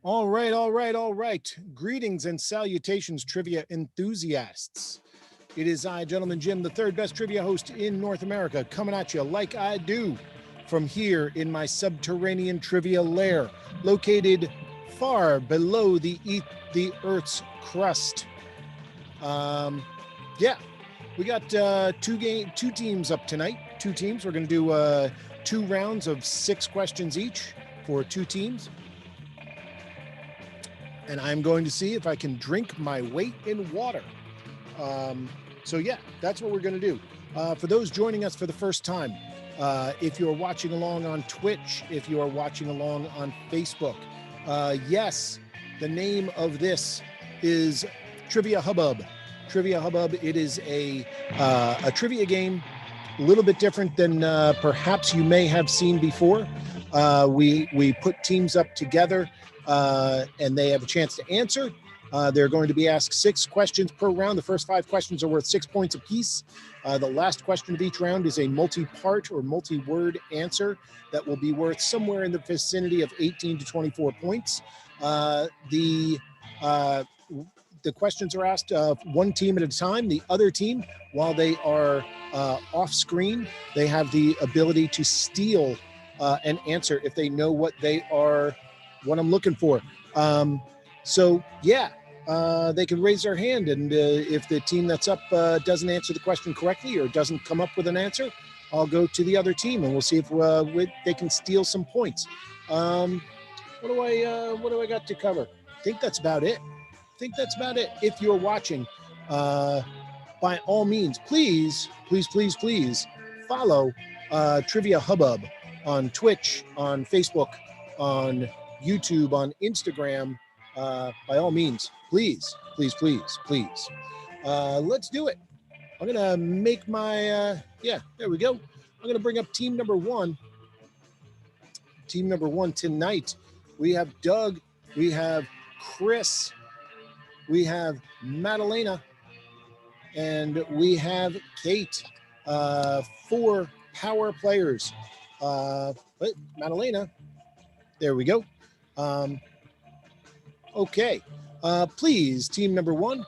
All right, all right, all right. Greetings and salutations, trivia enthusiasts. It is I, Gentleman Jim, the third best trivia host in North America, coming at you like I do from here in my subterranean trivia lair, located far below the Earth's crust. Yeah, we got two teams up tonight. Two teams. We're going to do 2 rounds of 6 questions each for 2 teams. And I'm going to see if I can drink my weight in water. So yeah, that's what we're going to do. For those joining us for the first time, if you're watching along on Twitch, if you are watching along on Facebook, yes, the name of this is Trivia Hubbub. Trivia Hubbub, it is a trivia game, a little bit different than perhaps you may have seen before. We put teams up together and they have a chance to answer. They're going to be asked 6 questions per round. The first 5 questions are worth 6 points apiece. The last question of each round is a multi-part or multi-word answer that will be worth somewhere in the vicinity of 18 to 24 points. The questions are asked one team at a time. The other team, while they are off screen, they have the ability to steal an answer if they know what I'm looking for. So yeah, they can raise their hand, and if the team that's up doesn't answer the question correctly or doesn't come up with an answer, I'll go to the other team and we'll see if they can steal some points. What do I got to cover? I think that's about it. If you're watching, by all means, please follow Trivia Hubbub on Twitch, on Facebook, on YouTube, on Instagram. By all means, please. Let's do it. I'm going to make my, there we go. I'm going to bring up team number 1. Team number 1 tonight. We have Doug, we have Chris, we have Madalena, and we have Kate. 4 power players. Madalena, there we go. Okay. Please, team number 1,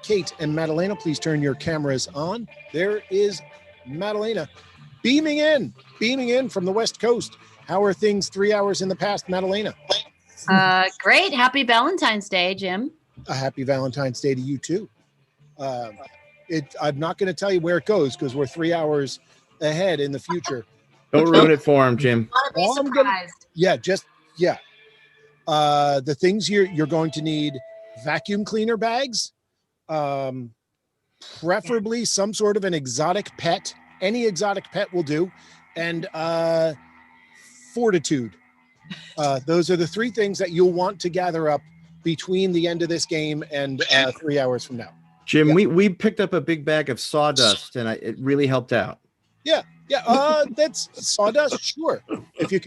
Kate and Madalena, please turn your cameras on. There is Madalena beaming in from the West Coast. How are things 3 hours in the past, Madalena? Great. Happy Valentine's Day, Jim. A happy Valentine's Day to you too. I'm not going to tell you where it goes because we're 3 hours ahead in the future. Don't ruin it for him, Jim. I want to be surprised. The things you're going to need: vacuum cleaner bags, preferably some sort of an exotic pet. Any exotic pet will do, and fortitude. Those are the 3 things that you'll want to gather up between the end of this game and 3 hours from now. Jim, we picked up a big bag of sawdust, and it really helped out. Yeah. That's sawdust. Sure, if you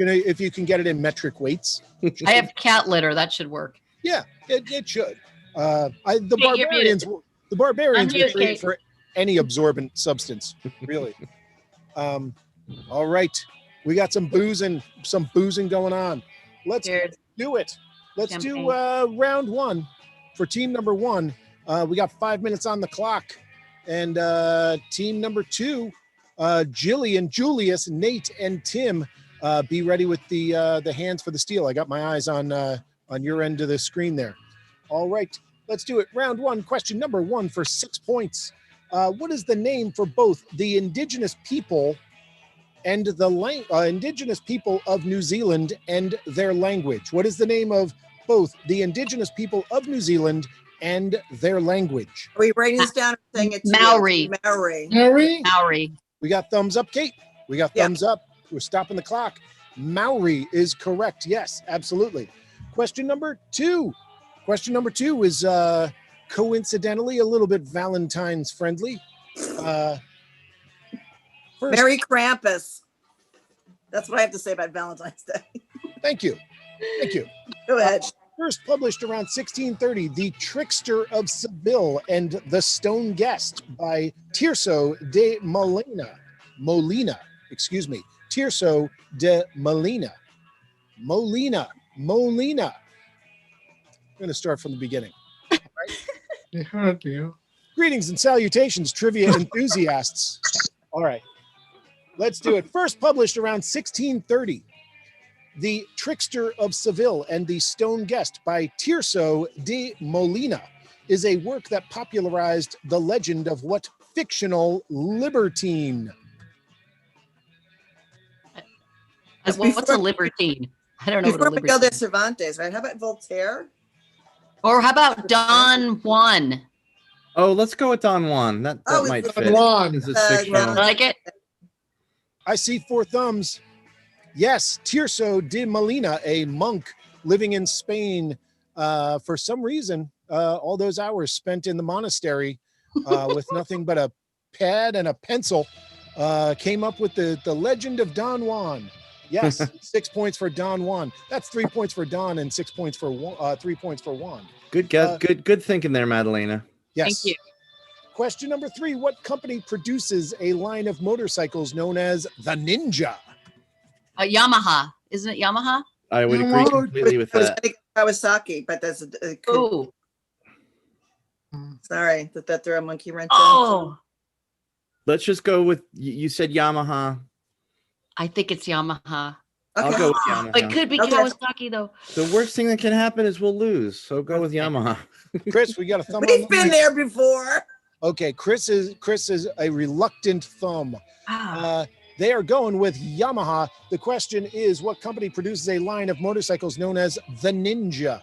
can get it in metric weights. I have cat litter. That should work. Yeah, it should. The barbarians will trade for any absorbent substance, really. All right, we got some boozing going on. Let's do it. Let's do round 1 for team number 1. We got 5 minutes on the clock, and team number 2. Jillian, Julius, Nate, and Tim, be ready with the hands for the steal. I got my eyes on your end of the screen there. All right, let's do it. Round 1, question number 1 for 6 points. What is the name for both the indigenous people and the indigenous people of New Zealand and their language? What is the name of both the indigenous people of New Zealand and their language? Are we writing this down or saying it's Maori. Maori. We got thumbs up, Kate. We got thumbs up. We're stopping the clock. Maori is correct. Yes, absolutely. Question number 2. Question number 2 is coincidentally a little bit Valentine's friendly. Merry Krampus. That's what I have to say about Valentine's Day. Thank you. Go ahead. First published around 1630, The Trickster of Seville and the Stone Guest by Tirso de Molina. Tirso de Molina. going to start from the beginning. They heard you. Greetings and salutations, trivia enthusiasts. All right, let's do it. First published around 1630, The Trickster of Seville and the Stone Guest by Tirso de Molina is a work that popularized the legend of what fictional libertine? What's a libertine? I don't know what a Before libertine Miguel de is. Cervantes, right? How about Voltaire? Or how about Don Juan? Oh, let's go with Don Juan. That Oh, might it's fit. Don Juan. This is You fictional. like it? I see 4 thumbs. Yes, Tirso de Molina, a monk living in Spain. For some reason, all those hours spent in the monastery with nothing but a pad and a pencil, came up with the legend of Don Juan. Yes, 6 points for Don Juan. That's 3 points for Don and 6 points for 3 points for Juan. Good guess. Good thinking there, Madalena. Yes. Thank you. Question number 3. What company produces a line of motorcycles known as the Ninja? Yamaha. Isn't it Yamaha? I would agree completely with I was that. gonna go Kawasaki, but that's Oh. sorry that threw a monkey wrench. Oh. Let's just go with you said Yamaha. I think it's Yamaha. Okay. I'll go with Yamaha. It could be Okay. Kawasaki though. The worst thing that can happen is we'll lose. So go with Yamaha. Chris, we got a thumb. We've been there before. Okay, Chris is a reluctant thumb. Ah. They are going with Yamaha. The question is, what company produces a line of motorcycles known as the Ninja?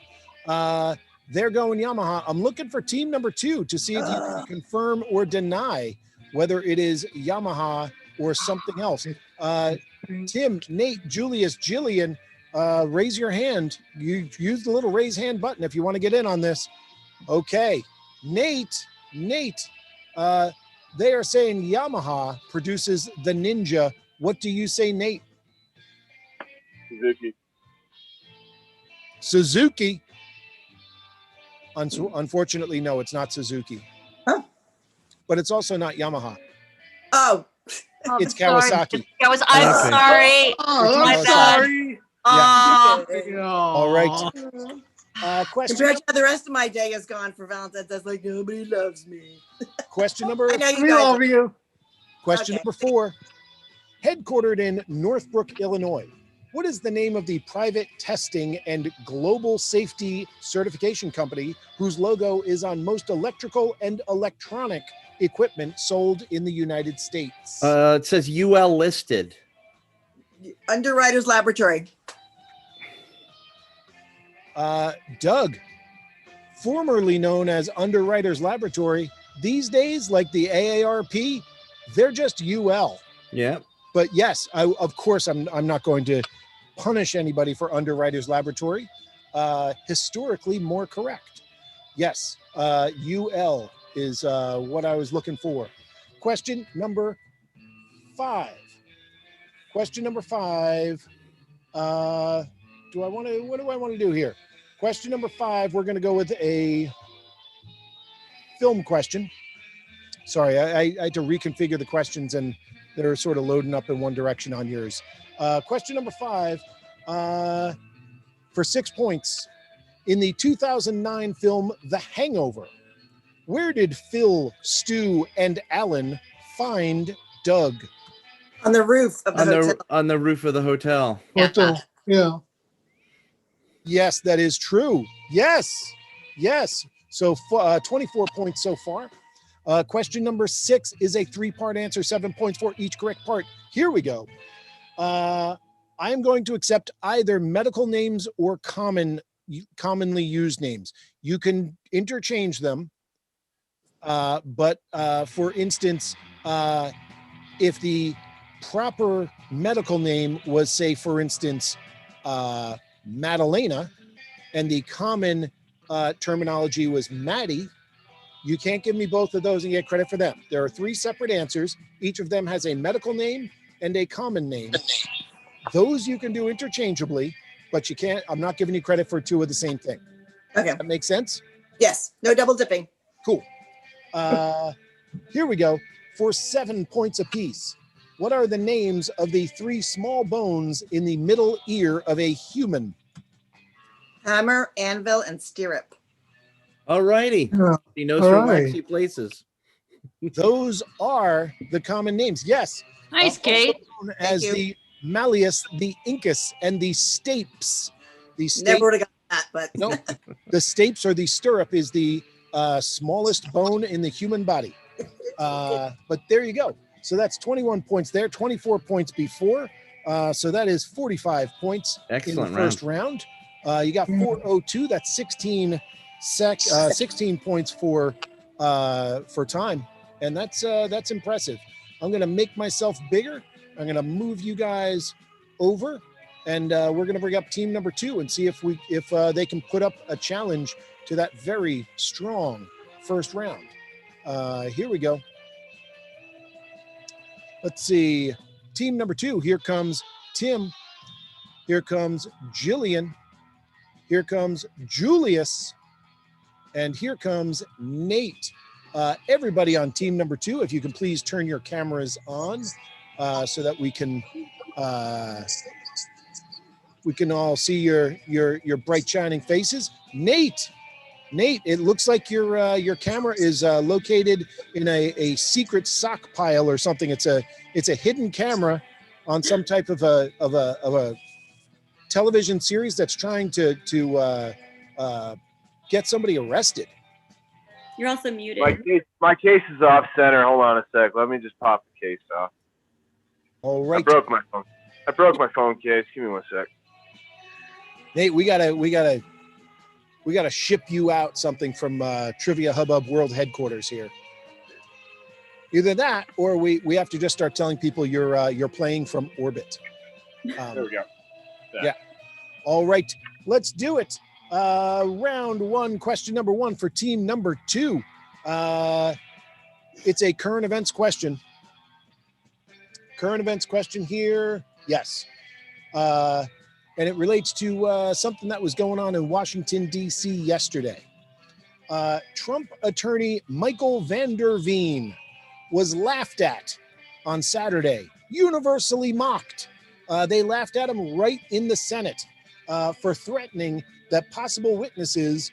They're going Yamaha. I'm looking for team number 2 to see if you can confirm or deny whether it is Yamaha or something else. Tim, Nate, Julius, Jillian, raise your hand. You use the little raise hand button if you want to get in on this. Okay, Nate, they are saying Yamaha produces the Ninja. What do you say, Nate? Suzuki. Unfortunately, no, it's not Suzuki. Huh? But it's also not Yamaha. Oh, It's sorry. Kawasaki. I'm Okay. sorry. Oh, My I'm bad. sorry. Oh. All right. Question compared to how the rest of my day is gone for Valentine's, that's like nobody loves me. question number I know you We guys. love you. Question Okay. number 4. Headquartered in Northbrook, Illinois, what is the name of the private testing and global safety certification company whose logo is on most electrical and electronic equipment sold in the United States? It says UL listed. Underwriters Laboratory. Doug, formerly known as Underwriters Laboratory, these days, like the AARP, they're just UL. Yeah. But yes, of course, I'm not going to punish anybody for Underwriters Laboratory. Historically more correct. Yes, UL is what I was looking for. Question number 5. Question number 5. What do I want to do here? Question number 5, we're going to go with a film question. Sorry, I had to reconfigure the questions and they're sort of loading up in one direction on yours. Question number 5, for 6 points. In the 2009 film The Hangover, where did Phil, Stu, and Alan find Doug? On the roof of the hotel. On the roof of the hotel. Hotel. Yeah. Yes, that is true. Yes. So 24 points so far. Question number 6 is a 3-part answer, 7 points for each correct part. Here we go. I am going to accept either medical names or commonly used names. You can interchange them. But for instance, if the proper medical name was, say, for instance, Madalena, and the common terminology was Maddie, you can't give me both of those and get credit for them. There are 3 separate answers. Each of them has a medical name and a common name. Those you can do interchangeably, but you can't. I'm not giving you credit for 2 of the same thing. Okay. That makes sense? Yes. No double dipping. Cool. Here we go. For 7 points apiece, what are the names of the 3 small bones in the middle ear of a human? Hammer, anvil, and stirrup. All righty. Yeah. He knows All her right. waxy places. Those are the common names. Yes. Nice, Also Kate. known as you. the Malleus, the Incus, and the Stapes. The Never would have got that, but No, the stapes or the stirrup is the smallest bone in the human body. But there you go. So that's 21 points there, 24 points before. So that is 45 points Excellent in the first round. You got 402. That's 16 points for time, and that's impressive. I'm gonna make myself bigger. I'm gonna move you guys over, and we're gonna bring up team number 2 and see if they can put up a challenge to that very strong first round. Here we go. Let's see. Team number 2. Here comes Tim. Here comes Jillian. Here comes Julius. And here comes Nate. Everybody on team number 2, if you can please turn your cameras on so that we can all see your bright shining faces. Nate, it looks like your camera is located in a secret sock pile or something. It's a hidden camera on some type of a television series that's trying to get somebody arrested. You're also muted. My case is off center. Hold on a sec. Let me just pop the case off. All right. I broke my phone case. Give me one sec. Nate, we gotta ship you out something from Trivia Hubbub World Headquarters here. Either that, or we have to just start telling people you're playing from orbit. There we go. Yeah. All right, let's do it. Round 1, question number 1 for team number 2. It's a current events question. Current events question here. Yes. And it relates to something that was going on in Washington, D.C. yesterday. Trump attorney Michael Van Der Veen was laughed at on Saturday, universally mocked. They laughed at him right in the Senate for threatening that possible witnesses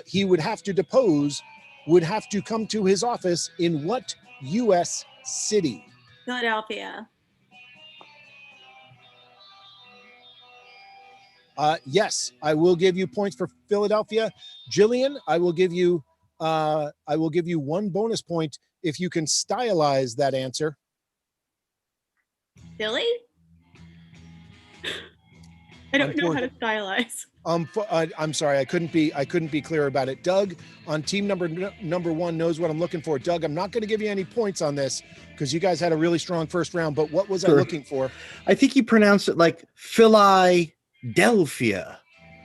he would have to depose would have to come to his office in what U.S. city? Philadelphia. Yes, I will give you points for Philadelphia. Jillian, I will give you 1 bonus point if you can stylize that answer. Philly? I don't know how to stylize. I'm sorry, I couldn't be clear about it. Doug on team number 1 knows what I'm looking for. Doug, I'm not going to give you any points on this because you guys had a really strong first round. But what was I looking for? I think you pronounced it like Philadelphia.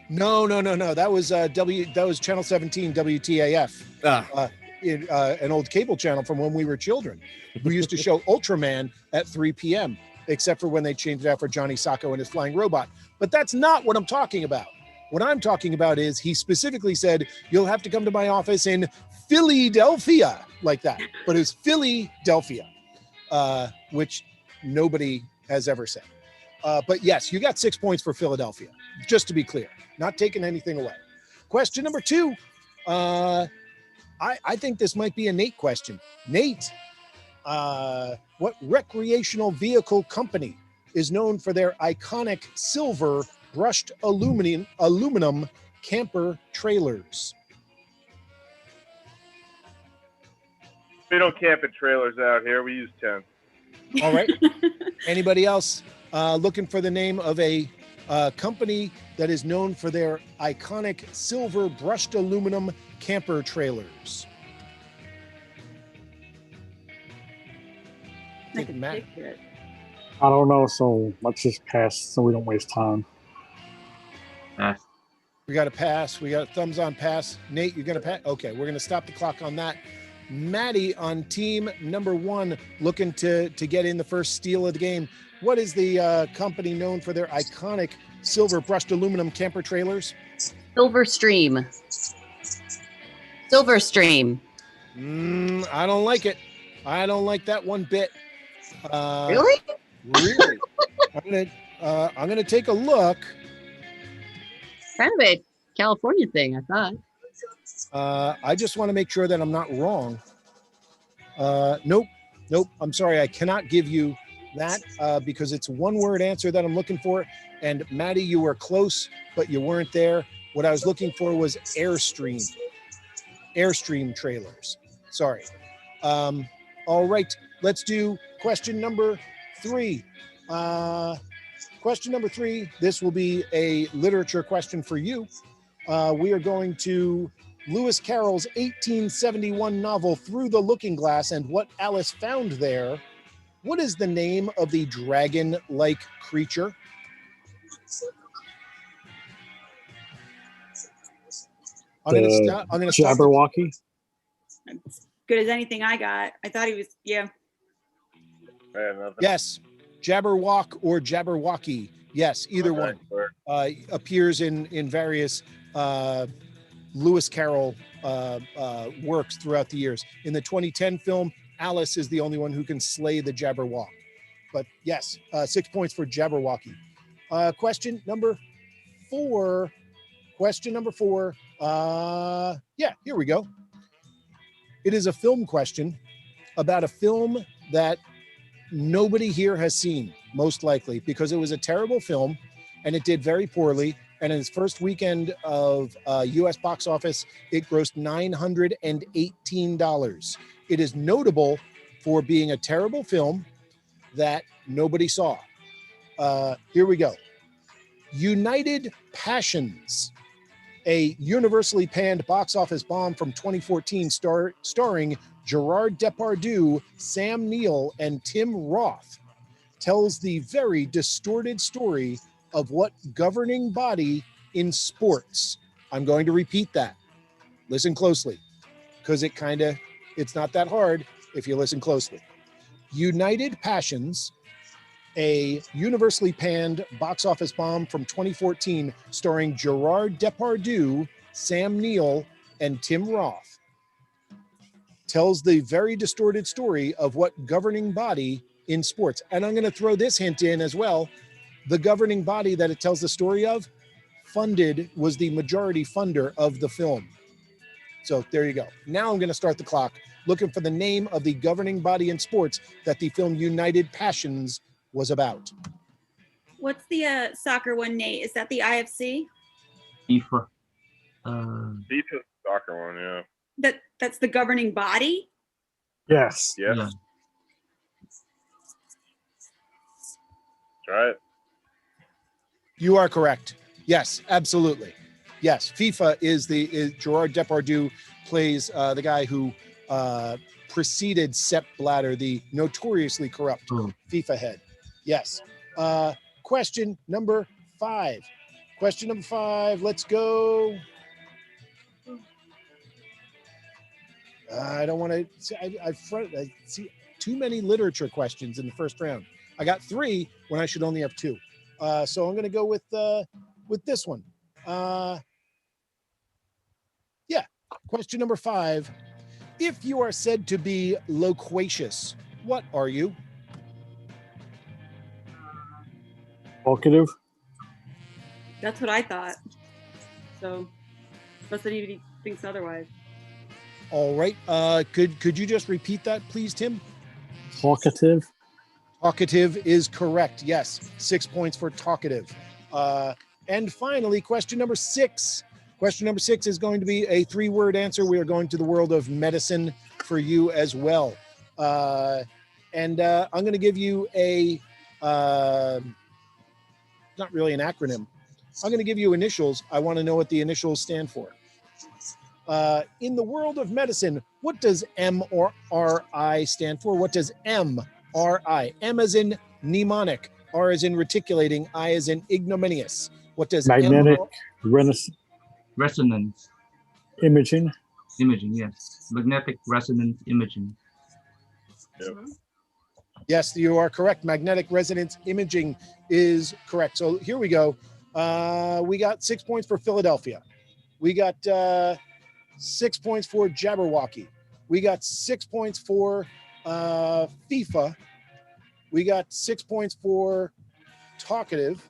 No. That was That was Channel 17 WTAF. An old cable channel from when we were children. We used to show Ultraman at 3 p.m. except for when they changed it out for Johnny Sacco and his flying robot. But that's not what I'm talking about. What I'm talking about is he specifically said, you'll have to come to my office in Philadelphia, like that. But it was Philadelphia, which nobody has ever said. But yes, you got 6 points for Philadelphia, just to be clear, not taking anything away. Question number 2. I think this might be a Nate question. Nate, what recreational vehicle company is known for their iconic silver brushed aluminum camper trailers? We don't camp in trailers out here. We use tents. All right. Anybody else looking for the name of a company that is known for their iconic silver brushed aluminum camper trailers? I think Matt. I don't know, so let's just pass so we don't waste time. We got a pass. We got a thumbs on pass. Nate, you're going to pass? Okay, we're going to stop the clock on that. Maddie on team number 1 looking to get in the first steal of the game. What is the company known for their iconic silver brushed aluminum camper trailers? Silverstream. I don't like it. I don't like that one bit. Really? Really? I'm gonna take a look. kind of a California thing, I thought. I just want to make sure that I'm not wrong. Nope. I'm sorry. I cannot give you that because it's a one-word answer that I'm looking for. And Maddie, you were close, but you weren't there. What I was looking for was Airstream trailers. Sorry. All right. Let's do question number 3. Question number 3. This will be a literature question for you. We are going to Lewis Carroll's 1871 novel Through the Looking Glass and What Alice Found There. What is the name of the dragon-like creature? I'm going to stop. Jabberwocky. As good as anything I got. I thought he was, yeah. Yes, Jabberwock or Jabberwocky. Yes, either one. Appears in various Lewis Carroll works throughout the years. In the 2010 film, Alice is the only one who can slay the Jabberwock. But yes, 6 points for Jabberwocky. Question number 4. Yeah, here we go. It is a film question about a film that nobody here has seen, most likely, because it was a terrible film and it did very poorly. And in its first weekend of U.S. box office, it grossed $918. It is notable for being a terrible film that nobody saw. Here we go. United Passions, a universally panned box office bomb from 2014 starring Gerard Depardieu, Sam Neill, and Tim Roth, tells the very distorted story of what governing body in sports. I'm going to repeat that. Listen closely, because it's not that hard if you listen closely. United Passions, a universally panned box office bomb from 2014 starring Gerard Depardieu, Sam Neill, and Tim Roth, tells the very distorted story of what governing body in sports. And I'm going to throw this hint in as well. The governing body that it tells the story of was the majority funder of the film. So there you go. Now I'm going to start the clock looking for the name of the governing body in sports that the film United Passions was about. What's the soccer one, Nate? Is that the IFC? FIFA. FIFA soccer one, yeah. That's the governing body? Yes. Yes. Yeah. That's right. You are correct. Yes, absolutely. Yes, FIFA is Gerard Depardieu plays the guy who preceded Sepp Blatter, the notoriously corrupt FIFA head. Yes. Question number 5. Let's go. I don't want to. I see too many literature questions in the first round. I got 3 when I should only have 2. So I'm going to go with this one. Yeah. Question number 5. If you are said to be loquacious, what are you? Talkative. That's what I thought. So, unless anybody thinks otherwise. All right. Could you just repeat that, please, Tim? Talkative. Talkative is correct. Yes. 6 points for talkative. And finally, question number 6. Question number 6 is going to be a 3-word answer. We are going to the world of medicine for you as well. And I'm going to give you not really an acronym. I'm going to give you initials. I want to know what the initials stand for. In the world of medicine, what does MRI stand for? What does MRI? M as in mnemonic, R as in reticulating, I as in ignominious. What does magnetic resonance imaging? Imaging, yes. Magnetic resonance imaging. Yep. Yes, you are correct. Magnetic resonance imaging is correct. So here we go. We got 6 points for Philadelphia. We got 6 points for Jabberwocky. We got 6 points for FIFA. We got 6 points for talkative.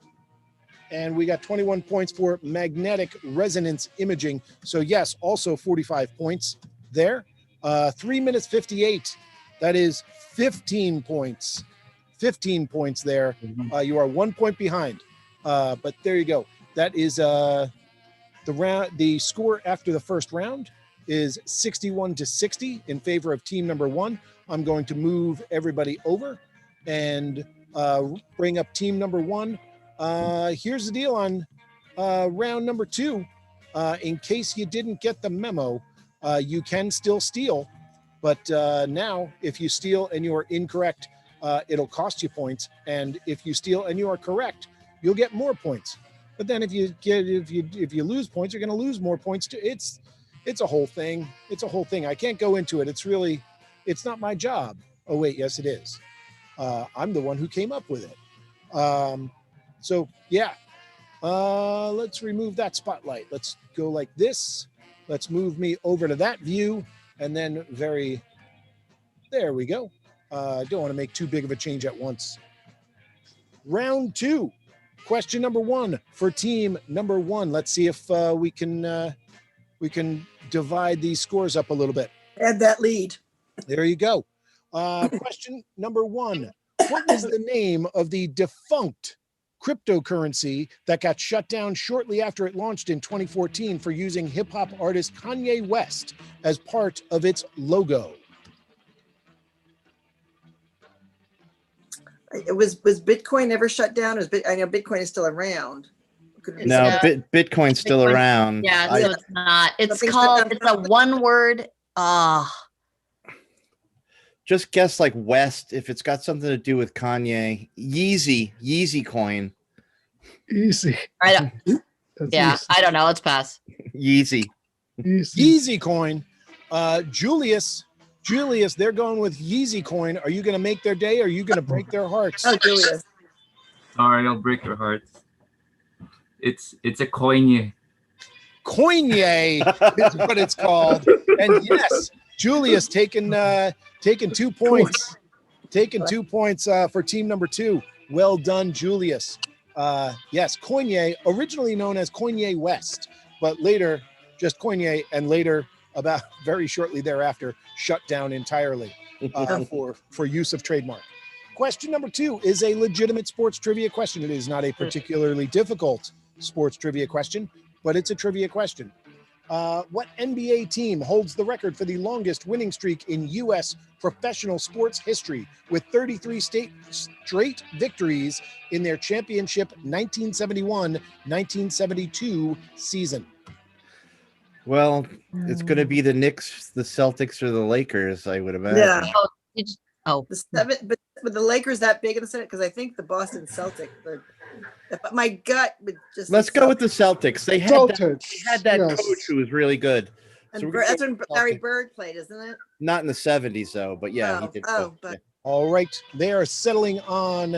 And we got 21 points for magnetic resonance imaging. So yes, also 45 points there. 3 minutes 58. That is 15 points. 15 points there. You are 1 point behind. But there you go. That is the score after the first round is 61-60 in favor of team number 1. I'm going to move everybody over and bring up team number 1. Here's the deal on round number 2. In case you didn't get the memo, you can still steal, but now if you steal and you are incorrect, it'll cost you points. And if you steal and you are correct, you'll get more points. But then if you lose points, you're going to lose more points too. It's a whole thing. It's a whole thing. I can't go into it. It's not my job. Oh wait, yes it is. I'm the one who came up with it. So yeah, let's remove that spotlight. Let's go like this. Let's move me over to that view, and then there we go. Don't want to make too big of a change at once. Round 2. Question number 1 for team number 1. Let's see if we can divide these scores up a little bit. Add that lead. There you go. Question number 1. What was the name of the defunct cryptocurrency that got shut down shortly after it launched in 2014 for using hip-hop artist Kanye West as part of its logo? Was Bitcoin ever shut down? I know Bitcoin is still around. No, Bitcoin's still around. Yeah, so it's not. It's a one word. Just guess like West, if it's got something to do with Kanye. Yeezy coin. Easy. Yeah, easy. I don't know. Let's pass. Yeezy coin. Julius, they're going with Yeezy coin. Are you going to make their day, or are you going to break their hearts? Oh, Julius. Sorry, I'll break your hearts. It's a coinye. Coinye is what it's called. And yes, Julius taking 2 points. Taking 2 points for team number 2. Well done, Julius. Yes, Coinye, originally known as Kanye West, but later just Coinye, and later, about very shortly thereafter, shut down entirely for use of trademark. Question number 2 is a legitimate sports trivia question. It is not a particularly difficult sports trivia question, but it's a trivia question. What NBA team holds the record for the longest winning streak in U.S. professional sports history with 33 straight victories in their championship 1971-1972 season? Well, it's going to be the Knicks, the Celtics, or the Lakers, I would imagine. Yeah. Oh, But the Lakers that big in the Senate? Because I think the Boston Celtics. But my gut would just. Let's go with the Celtics. They had that yes. coach who was really good. And that's when Larry Bird played, isn't it? Not in the 70s, though, but yeah, he did. All right, they are settling on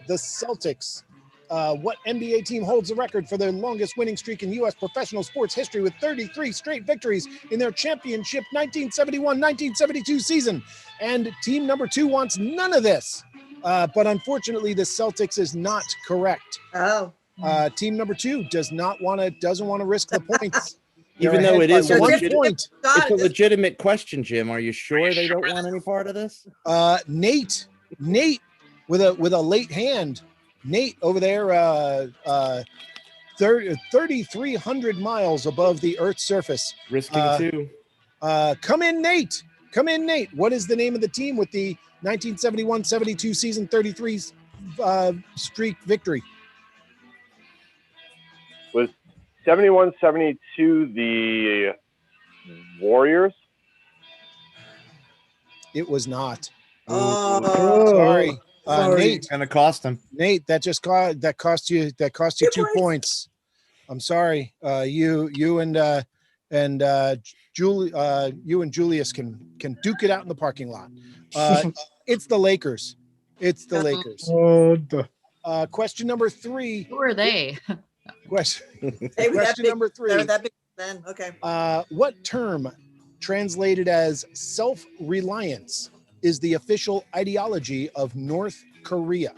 the Celtics. What NBA team holds the record for their longest winning streak in U.S. professional sports history with 33 straight victories in their championship 1971-1972 season? And team number 2 wants none of this. But unfortunately, the Celtics is not correct. Oh. Team number 2 doesn't want to risk the points. Even though it is a legitimate question, Jim, are you sure they don't want any part of this? Nate with a late hand. Nate over there, 3,300 miles above the Earth's surface. Risking 2. Come in, Nate. What is the name of the team with the 1971-72 season 33 streak victory? Was 71-72 the Warriors? It was not. Oh, sorry. Nate, gonna cost them. Nate, that cost you 2 points. I'm sorry. You and Julius can duke it out in the parking lot. It's the Lakers. Question number 3. Who are they? Question question number 3. They're that big then. Okay. What term translated as self-reliance is the official ideology of North Korea?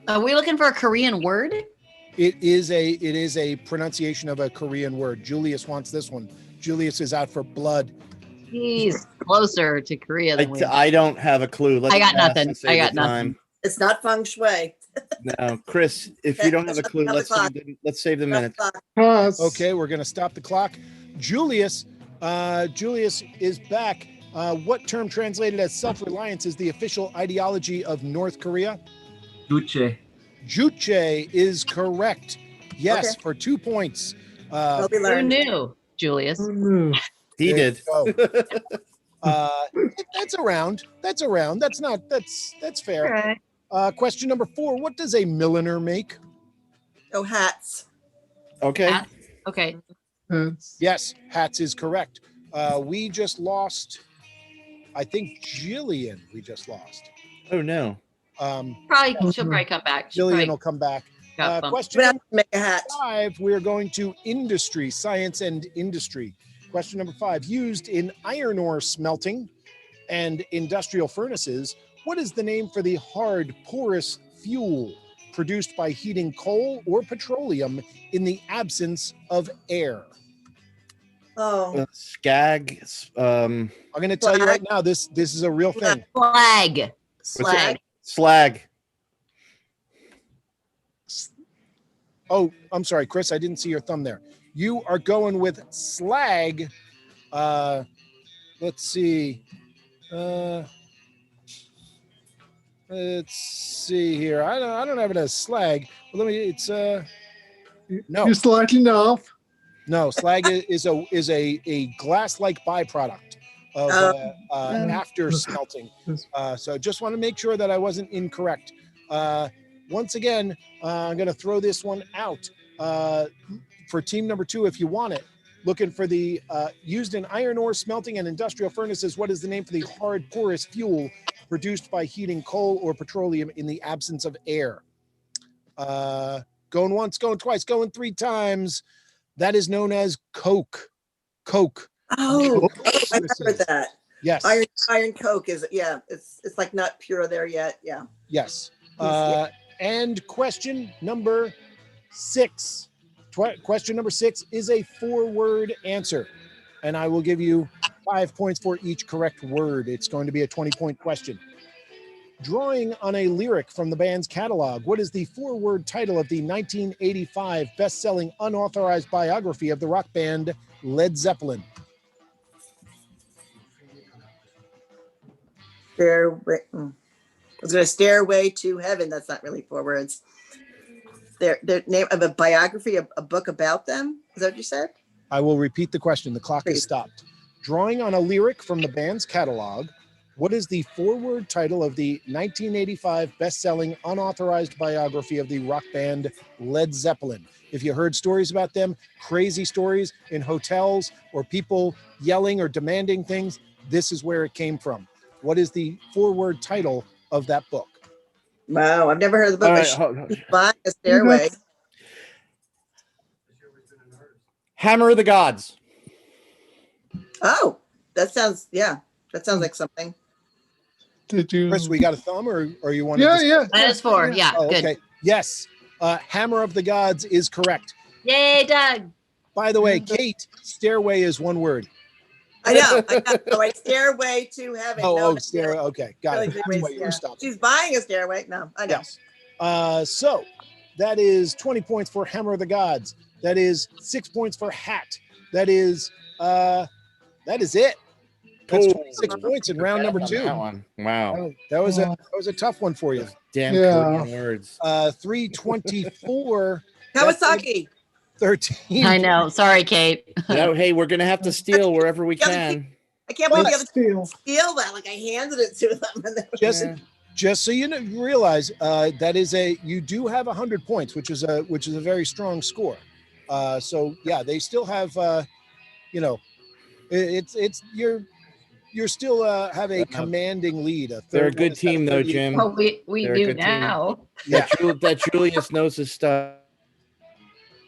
Are we looking for a Korean word? It is a pronunciation of a Korean word. Julius wants this one. Julius is out for blood. He's closer to Korea than we are. I don't have a clue. Let's I got pass nothing. and save I got the time. It's not feng shui. No, Chris, if you don't have a clue, let's save the minutes. Pass. Okay, we're going to stop the clock. Julius is back. What term translated as self-reliance is the official ideology of North Korea? Duce. Juche is correct. Yes, Okay. for 2 points. Well, we Who learned. knew, Julius? He There did. you go. That's around. That's fair. Okay. Question number 4. What does a milliner make? Oh, hats. Okay. Hats? Okay. Yes, hats is correct. We just lost, I think, Jillian. We just lost. Oh no. She'll probably come back. She'll Jillian probably will come back. got bumped. Question We have number to make a hat. 5, we're going to industry, science and industry. Question number 5, used in iron ore smelting and industrial furnaces, what is the name for the hard, porous fuel produced by heating coal or petroleum in the absence of air? Oh, Skag. I'm going to tell you right now, this is a real thing. Slag. What's that? Slag. Slag. Oh, I'm sorry, Chris, I didn't see your thumb there. You are going with slag. Let's see. Let's see here. I don't have it as slag. But it's no. You're slightly off. No, slag is a glass-like byproduct of after smelting. So just want to make sure that I wasn't incorrect. Once again, I'm going to throw this one out for team number 2 if you want it. Looking for the used in iron ore smelting and industrial furnaces. What is the name for the hard, porous fuel produced by heating coal or petroleum in the absence of air? Going once, going twice, going 3 times. That is known as coke. Coke. oh, I heard that. Yes. Iron coke is it's like not pure there yet. Yeah. Yes. And question number 6. Question number 6 is a 4-word answer, and I will give you 5 points for each correct word. It's going to be a 20-point question. Drawing on a lyric from the band's catalog, what is the 4-word title of the 1985 best-selling unauthorized biography of the rock band Led Zeppelin? Stairway. I was going to Stairway to Heaven. That's not really 4 words. Their name of a biography, a book about them. Is that what you said? I will repeat the question. The clock is stopped. Drawing on a lyric from the band's catalog, what is the 4-word title of the 1985 best-selling unauthorized biography of the rock band Led Zeppelin? If you heard stories about them, crazy stories in hotels or people yelling or demanding things, this is where it came from. What is the 4-word title of that book? Wow, I've never heard of the book. All right, Buying a Stairway. Hammer of the Gods. Oh, that sounds like something. Did you? Chris, we got a thumb or you want Yeah. That is 4. Yeah, Oh, good. okay. Yes. Hammer of the Gods is correct. Yay, Doug. By the way, Kate, Stairway is 1 word. I know. So I Stairway to Heaven. Stairway. Okay, got it. That's why you stopped. She's buying a stairway. No, I know. Yes. So that is 20 points for Hammer of the Gods. That is 6 points for Hat. That is it. That's 26 points in round number 2. That one. Wow. That was a tough one for you. Damn Korean words. 324. Kawasaki. 13. I know. Sorry, Kate. Hey, we're gonna have to steal wherever we can. I can't believe the other steal that. Like I handed it to them. And Just so you realize, that is you do have 100 points, which is a very strong score. So yeah, they still have, you're still have a commanding lead. They're a good team though, Jim. Well, we do now. Yeah. That Julius knows his stuff.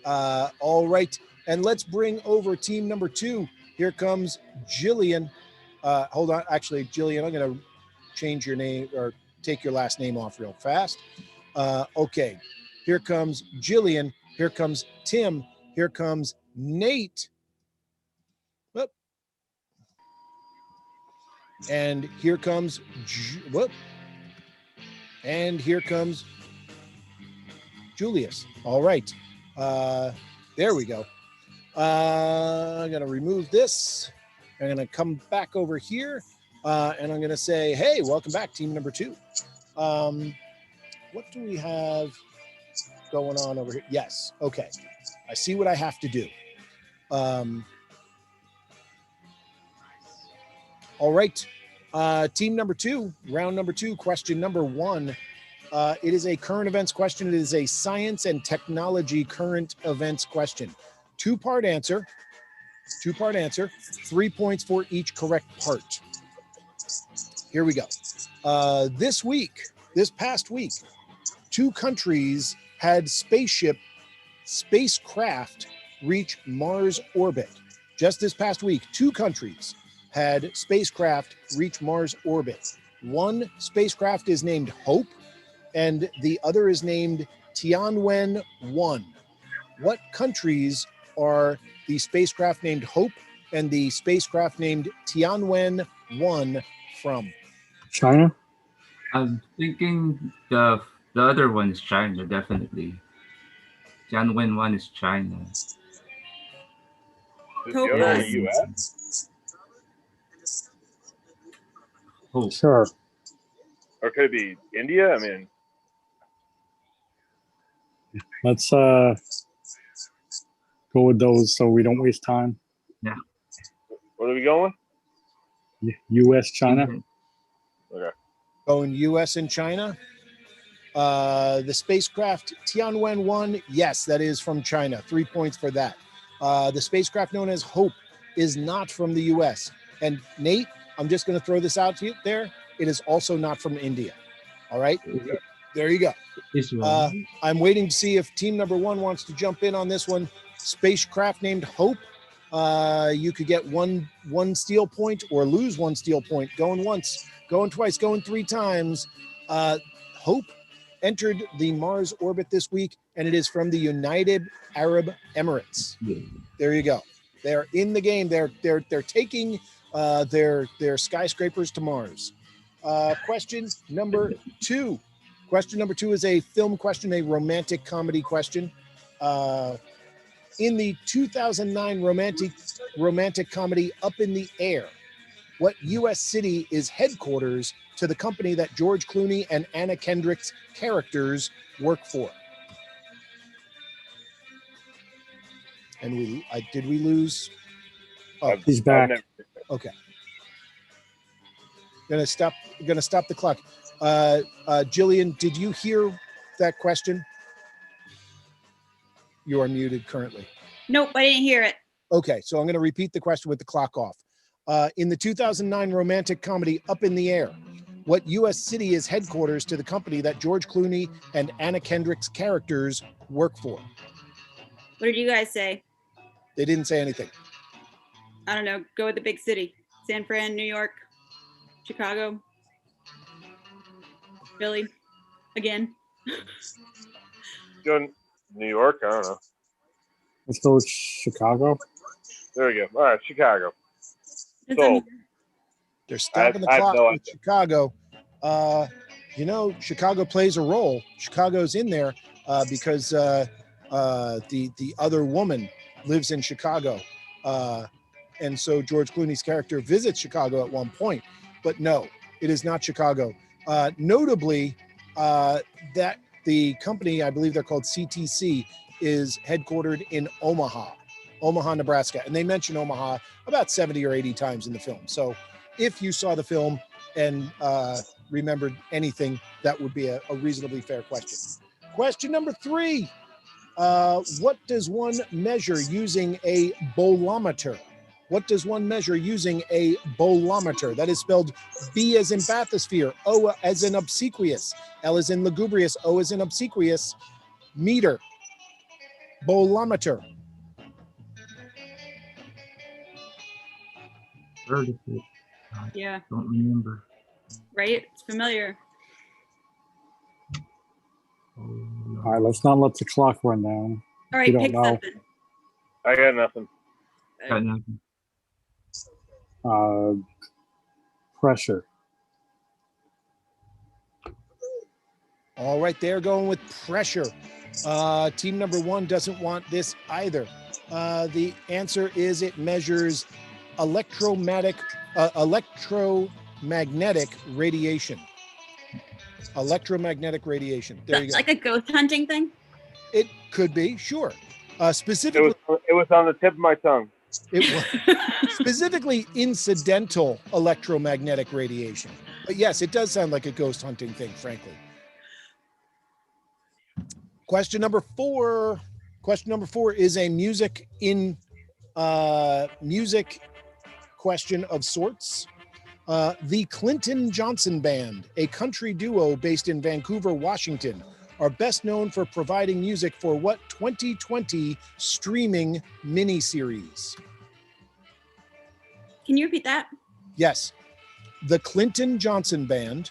All right, and let's bring over team number 2. Here comes Jillian. Hold on, actually, Jillian, I'm going to change your name or take your last name off real fast. Okay, here comes Jillian. Here comes Tim. Here comes Nate. Whoop. And here comes whoop. And here comes Julius. All right. There we go. I'm going to remove this. I'm going to come back over here. And I'm going to say, hey, welcome back, team number 2. What do we have going on over here? Yes. Okay. I see what I have to do. All right. Team number 2, round number 2, question number 1. It is a current events question. It is a science and technology current events question. Two-part answer. 3 points for each correct part. Here we go. This past week, 2 countries had spacecraft reach Mars orbit. Just this past week, 2 countries had spacecraft reach Mars orbit. One spacecraft is named Hope, and the other is named Tianwen-1. What countries are the spacecraft named Hope and the spacecraft named Tianwen-1 from? China? I'm thinking the other one is China, definitely. Tianwen one is China. Is the other in the U.S.? Hope. Sure. Or could it be India? I mean, Let's go with those so we don't waste time. Yeah. where are we going? U.S., China. Okay. Going U.S. and China. The spacecraft Tianwen-1, yes, that is from China. 3 points for that. The spacecraft known as Hope is not from the U.S. And Nate, I'm just going to throw this out to you there. It is also not from India. All right. There you go. I'm waiting to see if team number 1 wants to jump in on this one. Spacecraft named Hope. You could get one steel point or lose 1 steel point. Going once, going twice, going 3 times. Hope entered the Mars orbit this week, and it is from the United Arab Emirates. There you go. They're in the game. They're taking their skyscrapers to Mars. Question number 2. Question number 2 is a film question, a romantic comedy question. In the 2009 romantic comedy Up in the Air, what U.S. city is headquarters to the company that George Clooney and Anna Kendrick's characters work for? And did we lose? Oh, he's back. Okay. Gonna stop the clock. Jillian, did you hear that question? You are muted currently. Nope, I didn't hear it. Okay, so I'm going to repeat the question with the clock off. In the 2009 romantic comedy Up in the Air, what U.S. city is headquarters to the company that George Clooney and Anna Kendrick's characters work for? What did you guys say? They didn't say anything. I don't know. Go with the big city. San Fran, New York, Chicago, Philly, again. Go New York? I don't know. Let's go with Chicago. There we go. All right, Chicago. So, they're stopping the clock with Chicago. Chicago plays a role. Chicago's in there because the other woman lives in Chicago. And so George Clooney's character visits Chicago at one point. But no, it is not Chicago. Notably, that the company, I believe they're called CTC, is headquartered in Omaha, Nebraska. And they mention Omaha about 70 or 80 times in the film. So if you saw the film and remembered anything, that would be a reasonably fair question. Question number 3. What does one measure using a bolometer? What does one measure using a bolometer? That is spelled B as in bathysphere, O as in obsequious, L as in lugubrious, O as in obsequious, meter. Bolometer. Heard of it. Yeah. Don't remember. Right? It's familiar. All right, let's not let the clock run down. All You right, don't pick know. something. I got nothing. Got nothing. Pressure. All right, they're going with pressure. Team number one doesn't want this either. The answer is it measures electromagnetic radiation. Electromagnetic radiation. There you go. Like a ghost hunting thing? It could be, sure. It Specifically, was on the tip of my tongue. it was specifically incidental electromagnetic radiation. But yes, it does sound like a ghost hunting thing, frankly. Question number four. Question number four is a music question of sorts. The Clinton Johnson Band, a country duo based in Vancouver, Washington, are best known for providing music for what 2020 streaming miniseries? Can you repeat that? Yes. The Clinton Johnson Band,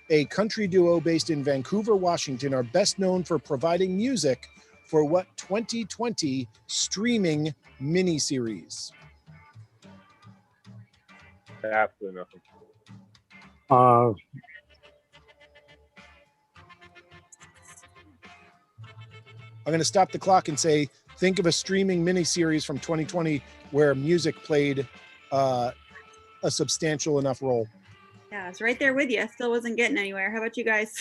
a country duo based in Vancouver, Washington, are best known for providing music for what 2020 streaming miniseries? Absolutely nothing. I'm going to stop the clock and say, think of a streaming miniseries from 2020 where music played a substantial enough role. Yeah, it's right there with you. I still wasn't getting anywhere. How about you guys?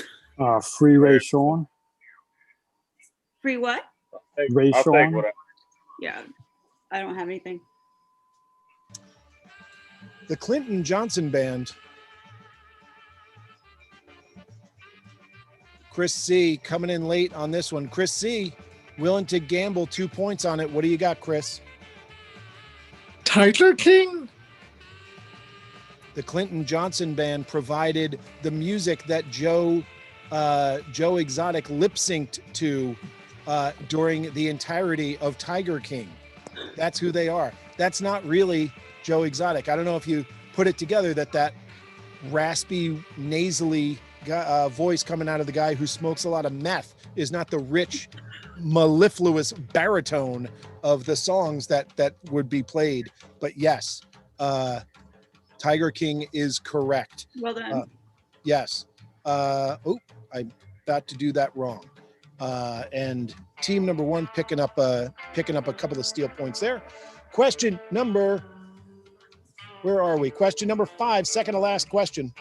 Free Ray Sean. Free what? Ray I'll Sean. take whatever. Yeah, I don't have anything. The Clinton Johnson Band. Chris C. coming in late on this one. Chris C. willing to gamble 2 points on it. What do you got, Chris? Tiger King? The Clinton Johnson Band provided the music that Joe Exotic lip synced to during the entirety of Tiger King. That's who they are. That's not really Joe Exotic. I don't know if you put it together that raspy, nasally voice coming out of the guy who smokes a lot of meth is not the rich, mellifluous baritone of the songs that would be played. But yes, Tiger King is correct. Well done. Yes. I'm about to do that wrong. And team number one picking up a couple of steal points there. Question number 5, second to last question.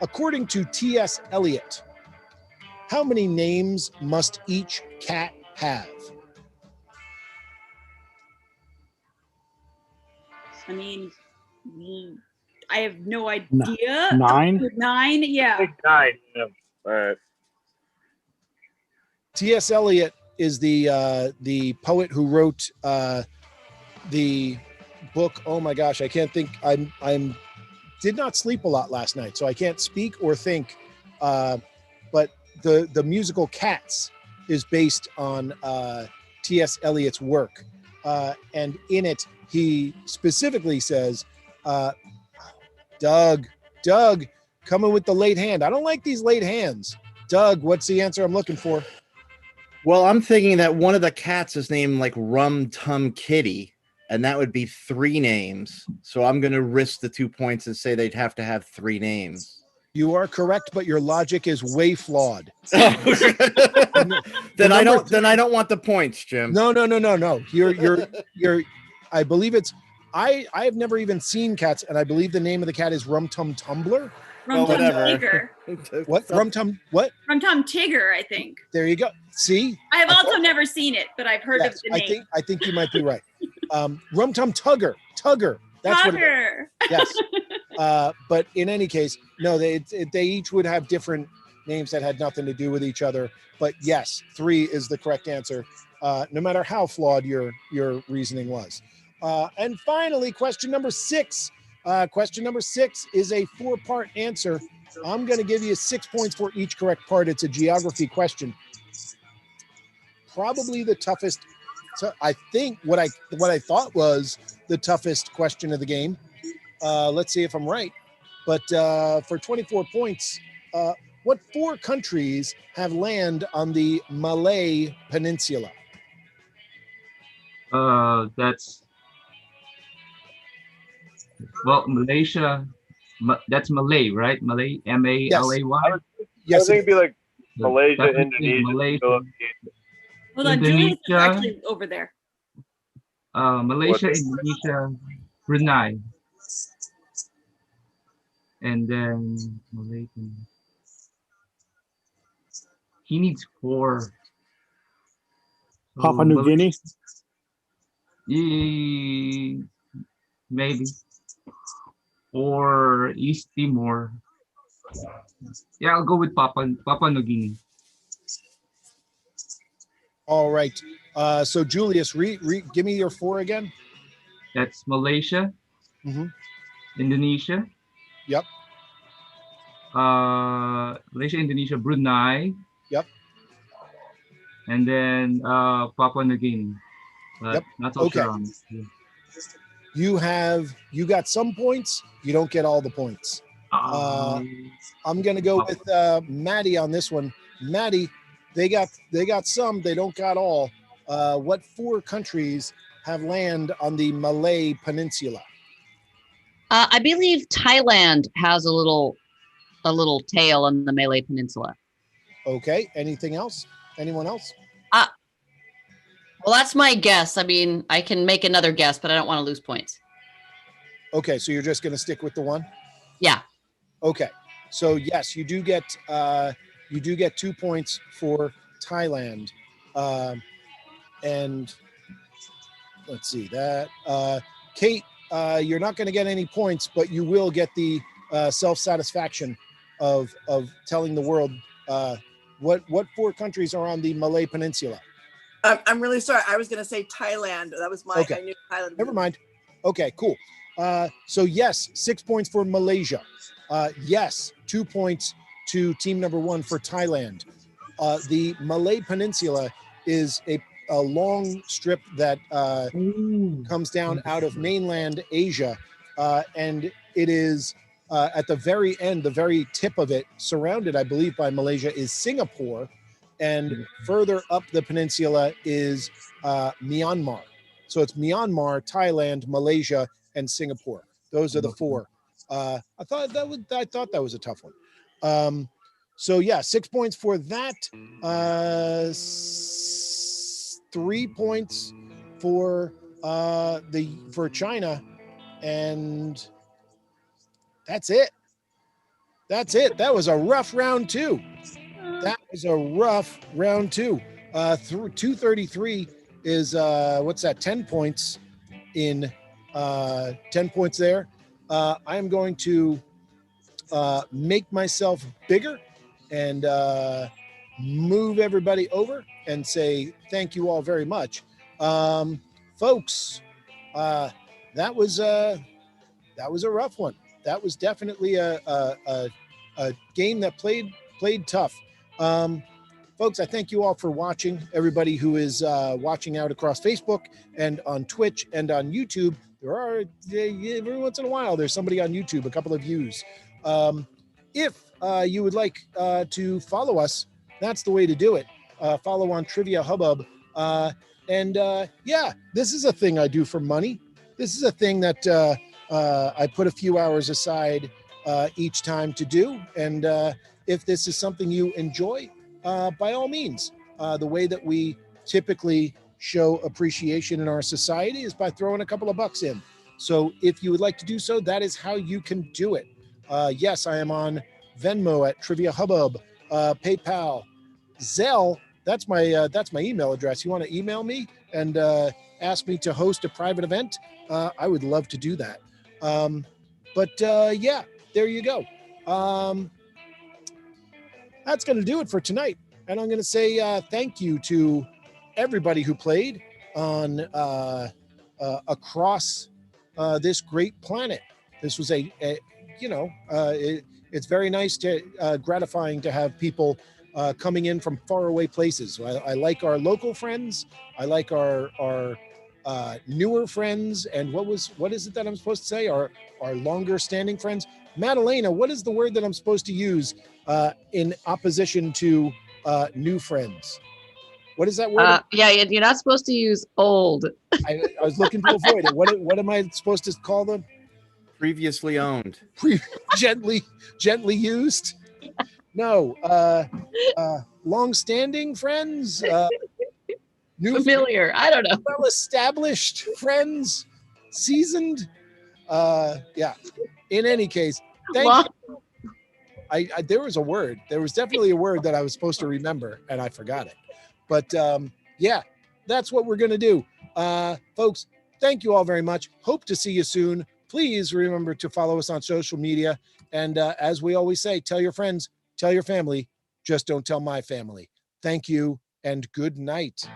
According to T.S. Eliot, how many names must each cat have? I mean, I have no idea. 9? 9, yeah. 9. Yeah. All right. T.S. Eliot is the poet who wrote the book. Oh my gosh, I can't think. I'm did not sleep a lot last night, so I can't speak or think. But the musical Cats is based on T.S. Eliot's work, and in it he specifically says, Doug, coming with the late hand. I don't like these late hands. Doug, what's the answer I'm looking for? Well, I'm thinking that one of the cats is named like Rum Tum Kitty, and that would be 3 names. So I'm going to risk the 2 points and say they'd have to have 3 names. You are correct, but your logic is way flawed. Then I don't want the points, Jim. No. You're I believe it's I have never even seen Cats, and I believe the name of the cat is Rum Tum Tumbler. Rum Tum Tigger. What? Rum Tum what? Rum Tum Tigger, I think. There you go. See? I have also never seen it, but I've heard of the name. I think you might be right. Rum Tum Tugger. That's what it is. Yes. But in any case, no, they each would have different names that had nothing to do with each other. But yes, 3 is the correct answer, no matter how flawed your reasoning was. And finally, question number 6. Question number 6 is a 4-part answer. I'm going to give you 6 points for each correct part. It's a geography question. Probably the toughest. So I think what I thought was the toughest question of the game. Let's see if I'm right. But for 24 points, What 4 countries have land on the Malay Peninsula? That's Malaysia. That's Malay, right? Malay, Malay. I Yes, think it'd be like So Malaysia, definitely Indonesia, Malaysia. Philippines. Hold on, Julius is Indonesia. actually over there. Malaysia, What? Indonesia, Brunei, and then Malaysia. He needs 4. So Papua New Guinea. Maybe. Or East Timor. Yeah, I'll go with Papua New Guinea. All right. So Julius, give me your 4 again. That's Malaysia, Mhm. Indonesia. Yep. Malaysia, Indonesia, Brunei. Yep. And then Papua New Guinea. But Yep. not so Okay. sure on it. Yeah. You got some points. You don't get all the points. I'm gonna go with Maddie on this one. Maddie, they got some. They don't got all. What 4 countries have land on the Malay Peninsula? I believe Thailand has a little tail on the Malay Peninsula. Okay. Anything else? Anyone else? Well, that's my guess. I mean, I can make another guess, but I don't want to lose points. Okay, so you're just gonna stick with the 1? Yeah. Okay. So yes, you do get 2 points for Thailand. And let's see that. Kate, you're not going to get any points, but you will get the self-satisfaction of telling the world what 4 countries are on the Malay Peninsula. I'm really sorry. I was going to say Thailand. That was my. Okay. I knew Thailand. Never mind. Okay, cool. So yes, 6 points for Malaysia. Yes, 2 points to team number 1 for Thailand. The Malay Peninsula is a long strip that comes down out of mainland Asia, and it is at the very end, the very tip of it, surrounded, I believe, by Malaysia, is Singapore, and further up the peninsula is Myanmar. So it's Myanmar, Thailand, Malaysia, and Singapore. Those are the 4. I thought that was a tough one. So yeah, 6 points for that. 3 points for China, and that's it. That was a rough round 2. Through 233 is what's that? 10 points in 10 points there. I am going to make myself bigger and move everybody over and say thank you all very much. Folks, that was a rough one. That was definitely a game that played tough. Folks, I thank you all for watching. Everybody who is watching out across Facebook and on Twitch and on YouTube. There are, every once in a while, there's somebody on YouTube, a couple of views. If you would like to follow us, that's the way to do it. Follow on Trivia Hubbub. Yeah, this is a thing I do for money. This is a thing that I put a few hours aside each time to do. And if this is something you enjoy, by all means, the way that we typically show appreciation in our society is by throwing a couple of bucks in. So if you would like to do so, that is how you can do it. Yes, I am on Venmo at Trivia Hubbub, PayPal, Zelle. That's my email address. You want to email me and ask me to host a private event? I would love to do that. Yeah, there you go. That's going to do it for tonight. And I'm going to say thank you to everybody who played on across this great planet. This was it's very nice to gratifying to have people coming in from faraway places. I like our local friends. I like our newer friends. And what is it that I'm supposed to say? Our longer standing friends. Madalena, what is the word that I'm supposed to use in opposition to new friends? What is that word? Yeah, you're not supposed to use old. I was looking to avoid it. What am I supposed to call them? Previously owned. Gently used? No. Long-standing friends? New Familiar. I don't know. well-established friends? Seasoned? Yeah. In any case, thank you. There was a word. There was definitely a word that I was supposed to remember, and I forgot it. But yeah, that's what we're going to do. Folks, thank you all very much. Hope to see you soon. Please remember to follow us on social media. And as we always say, tell your friends, tell your family, just don't tell my family. Thank you and good night.